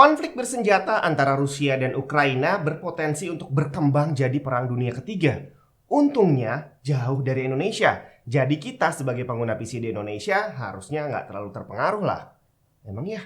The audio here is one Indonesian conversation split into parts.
Konflik bersenjata antara Rusia dan Ukraina berpotensi untuk berkembang jadi Perang Dunia Ketiga. Untungnya jauh dari Indonesia. Jadi kita sebagai pengguna PC di Indonesia harusnya nggak terlalu terpengaruh lah. Emang ya?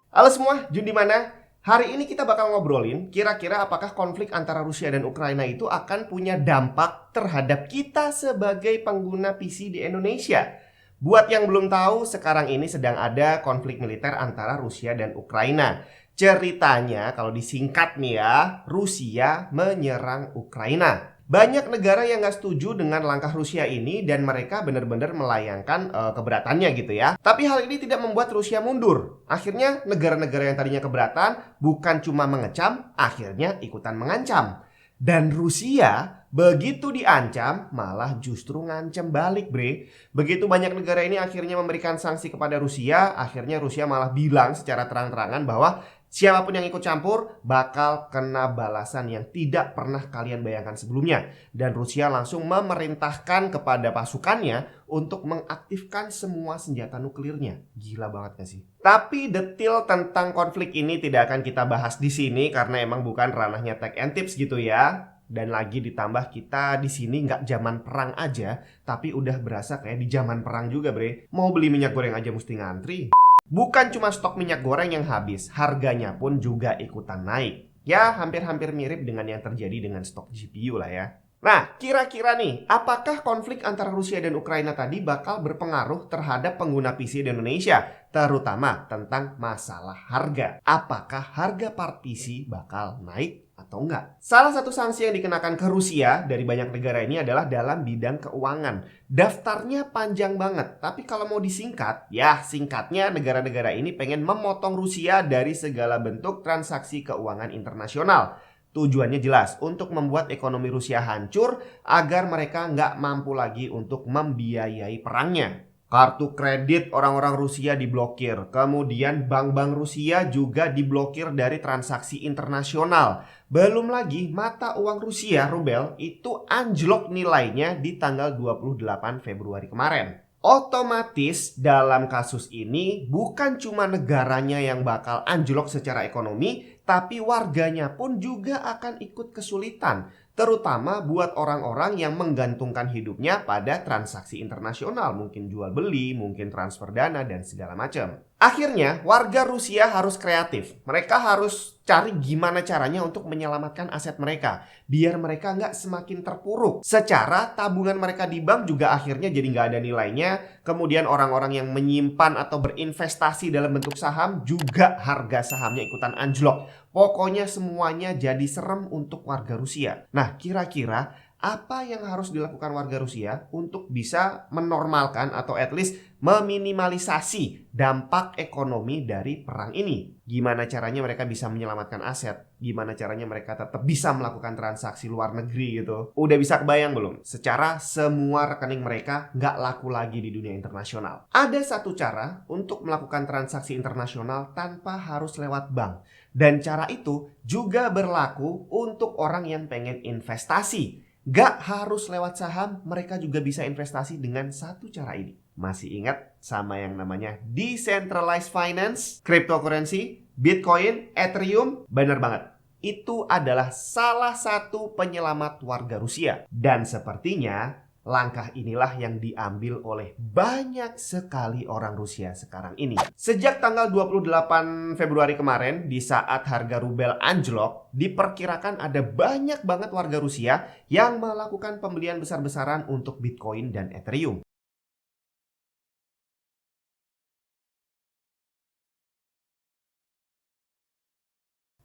Halo semua, Jun di mana? Hari ini kita bakal ngobrolin kira-kira apakah konflik antara Rusia dan Ukraina itu akan punya dampak terhadap kita sebagai pengguna PC di Indonesia. Buat yang belum tahu, sekarang ini sedang ada konflik militer antara Rusia dan Ukraina. Ceritanya kalau disingkat nih ya, Rusia menyerang Ukraina. Banyak negara yang gak setuju dengan langkah Rusia ini dan mereka benar-benar melayangkan keberatannya gitu ya. Tapi hal ini tidak membuat Rusia mundur. Akhirnya negara-negara yang tadinya keberatan bukan cuma mengecam, akhirnya ikutan mengancam. Dan Rusia begitu diancam malah justru ngancam balik bre. Begitu banyak negara ini akhirnya memberikan sanksi kepada Rusia, akhirnya Rusia malah bilang secara terang-terangan bahwa siapapun yang ikut campur bakal kena balasan yang tidak pernah kalian bayangkan sebelumnya. Dan Rusia langsung memerintahkan kepada pasukannya untuk mengaktifkan semua senjata nuklirnya. Gila banget gak sih? Tapi detail tentang konflik ini tidak akan kita bahas di sini karena emang bukan ranahnya Tech and Tips gitu ya. Dan lagi ditambah kita di sini nggak zaman perang aja, tapi udah berasa kayak di zaman perang juga bre. Mau beli minyak goreng aja mesti ngantri. Bukan cuma stok minyak goreng yang habis, harganya pun juga ikutan naik. Ya, hampir-hampir mirip dengan yang terjadi dengan stok GPU lah ya. Nah, kira-kira nih, apakah konflik antara Rusia dan Ukraina tadi bakal berpengaruh terhadap pengguna PC di Indonesia? Terutama tentang masalah harga. Apakah harga part PC bakal naik atau enggak? Salah satu sanksi yang dikenakan ke Rusia dari banyak negara ini adalah dalam bidang keuangan. Daftarnya panjang banget, tapi kalau mau disingkat, ya singkatnya negara-negara ini pengen memotong Rusia dari segala bentuk transaksi keuangan internasional. Tujuannya jelas, untuk membuat ekonomi Rusia hancur agar mereka nggak mampu lagi untuk membiayai perangnya. Kartu kredit orang-orang Rusia diblokir, kemudian bank-bank Rusia juga diblokir dari transaksi internasional. Belum lagi mata uang Rusia, rubel, itu anjlok nilainya di tanggal 28 Februari kemarin. Otomatis dalam kasus ini bukan cuma negaranya yang bakal anjlok secara ekonomi, tapi warganya pun juga akan ikut kesulitan. Terutama buat orang-orang yang menggantungkan hidupnya pada transaksi internasional. Mungkin jual beli, mungkin transfer dana, dan segala macam. Akhirnya warga Rusia harus kreatif. Mereka harus cari gimana caranya untuk menyelamatkan aset mereka. Biar mereka nggak semakin terpuruk. Secara tabungan mereka di bank juga akhirnya jadi nggak ada nilainya. Kemudian orang-orang yang menyimpan atau berinvestasi dalam bentuk saham juga harga sahamnya ikutan anjlok. Pokoknya semuanya jadi serem untuk warga Rusia. Nah, kira-kira apa yang harus dilakukan warga Rusia untuk bisa menormalkan atau at least meminimalisasi dampak ekonomi dari perang ini? Gimana caranya mereka bisa menyelamatkan aset? Gimana caranya mereka tetap bisa melakukan transaksi luar negeri gitu? Udah bisa kebayang belum? Secara semua rekening mereka nggak laku lagi di dunia internasional. Ada satu cara untuk melakukan transaksi internasional tanpa harus lewat bank. Dan cara itu juga berlaku untuk orang yang pengen investasi. Gak harus lewat saham, mereka juga bisa investasi dengan satu cara ini. Masih ingat sama yang namanya decentralized finance, cryptocurrency, Bitcoin, Ethereum? Bener banget. Itu adalah salah satu penyelamat warga Rusia. Dan sepertinya langkah inilah yang diambil oleh banyak sekali orang Rusia sekarang ini. Sejak tanggal 28 Februari kemarin, di saat harga rubel anjlok, diperkirakan ada banyak banget warga Rusia yang melakukan pembelian besar-besaran untuk Bitcoin dan Ethereum.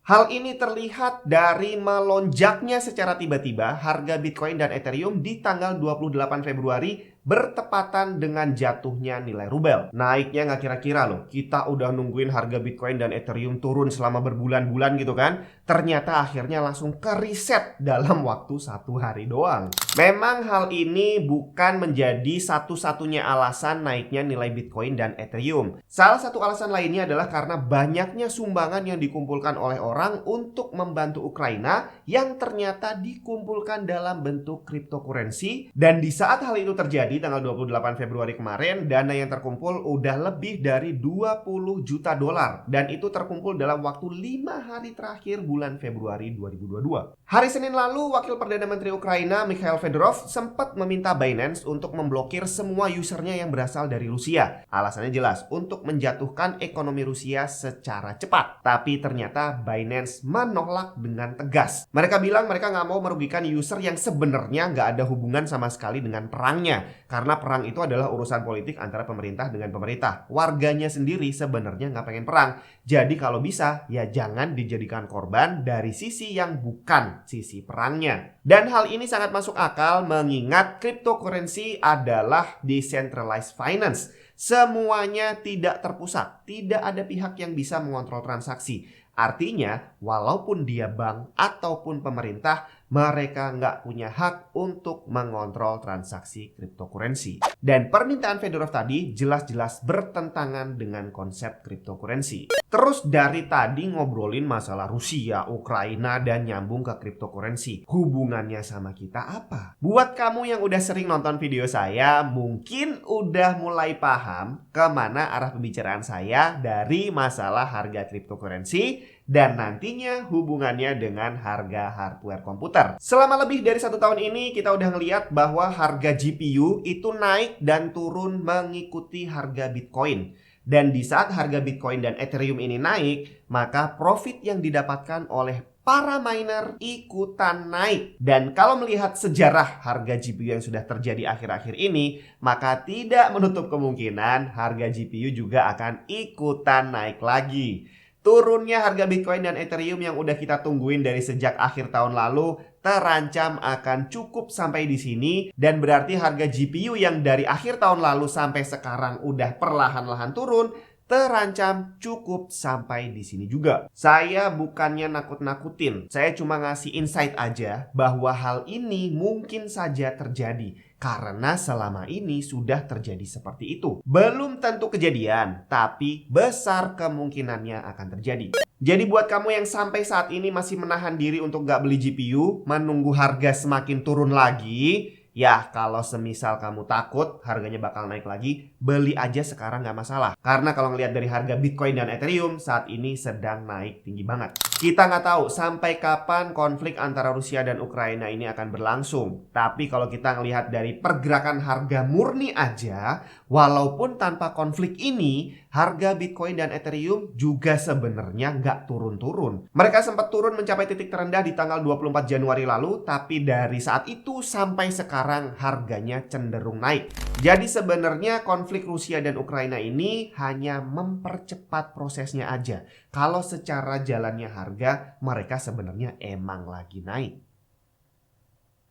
Hal ini terlihat dari melonjaknya secara tiba-tiba harga Bitcoin dan Ethereum di tanggal 28 Februari bertepatan dengan jatuhnya nilai rubel. Naiknya nggak kira-kira loh, kita udah nungguin harga Bitcoin dan Ethereum turun selama berbulan-bulan gitu kan. Ternyata akhirnya langsung ke-reset dalam waktu 1 hari doang. Memang hal ini bukan menjadi satu-satunya alasan naiknya nilai Bitcoin dan Ethereum. Salah satu alasan lainnya adalah karena banyaknya sumbangan yang dikumpulkan oleh orang untuk membantu Ukraina yang ternyata dikumpulkan dalam bentuk cryptocurrency. Dan di saat hal itu terjadi tanggal 28 Februari kemarin, dana yang terkumpul udah lebih dari 20 juta dolar. Dan itu terkumpul dalam waktu 5 hari terakhir bulan Februari 2022. Hari Senin lalu, Wakil Perdana Menteri Ukraina Mikhail Fedorov sempat meminta Binance untuk memblokir semua usernya yang berasal dari Rusia. Alasannya jelas, untuk menjatuhkan ekonomi Rusia secara cepat. Tapi ternyata Binance menolak dengan tegas. Mereka bilang mereka nggak mau merugikan user yang sebenarnya nggak ada hubungan sama sekali dengan perangnya. Karena perang itu adalah urusan politik antara pemerintah dengan pemerintah. Warganya sendiri sebenarnya nggak pengen perang. Jadi kalau bisa, ya jangan dijadikan korban dari sisi yang bukan sisi perangnya. Dan hal ini sangat masuk akal mengingat cryptocurrency adalah decentralized finance. Semuanya tidak terpusat, tidak ada pihak yang bisa mengontrol transaksi. Artinya, walaupun dia bank ataupun pemerintah, mereka nggak punya hak untuk mengontrol transaksi cryptocurrency. Dan permintaan Fedorov tadi jelas-jelas bertentangan dengan konsep cryptocurrency. Terus dari tadi ngobrolin masalah Rusia, Ukraina, dan nyambung ke cryptocurrency. Hubungannya sama kita apa? Buat kamu yang udah sering nonton video saya, mungkin udah mulai paham kemana arah pembicaraan saya dari masalah harga cryptocurrency dan nantinya hubungannya dengan harga hardware komputer. Selama lebih dari 1 tahun ini kita udah ngeliat bahwa harga GPU itu naik dan turun mengikuti harga Bitcoin. Dan di saat harga Bitcoin dan Ethereum ini naik, maka profit yang didapatkan oleh para miner ikutan naik. Dan kalau melihat sejarah harga GPU yang sudah terjadi akhir-akhir ini, maka tidak menutup kemungkinan harga GPU juga akan ikutan naik lagi. Turunnya harga Bitcoin dan Ethereum yang udah kita tungguin dari sejak akhir tahun lalu terancam akan cukup sampai di sini, dan berarti harga GPU yang dari akhir tahun lalu sampai sekarang udah perlahan-lahan turun terancam cukup sampai di sini juga. Saya bukannya nakut-nakutin, saya cuma ngasih insight aja bahwa hal ini mungkin saja terjadi karena selama ini sudah terjadi seperti itu. Belum tentu kejadian, tapi besar kemungkinannya akan terjadi. Jadi buat kamu yang sampai saat ini masih menahan diri untuk gak beli GPU, menunggu harga semakin turun lagi, ya kalau semisal kamu takut harganya bakal naik lagi, beli aja sekarang gak masalah. Karena kalau ngelihat dari harga Bitcoin dan Ethereum saat ini sedang naik tinggi banget. Kita nggak tahu sampai kapan konflik antara Rusia dan Ukraina ini akan berlangsung. Tapi kalau kita ngelihat dari pergerakan harga murni aja, walaupun tanpa konflik ini, harga Bitcoin dan Ethereum juga sebenarnya nggak turun-turun. Mereka sempat turun mencapai titik terendah di tanggal 24 Januari lalu, tapi dari saat itu sampai sekarang harganya cenderung naik. Jadi sebenarnya konflik Rusia dan Ukraina ini hanya mempercepat prosesnya aja. Kalau secara jalannya harga, mereka sebenarnya emang lagi naik.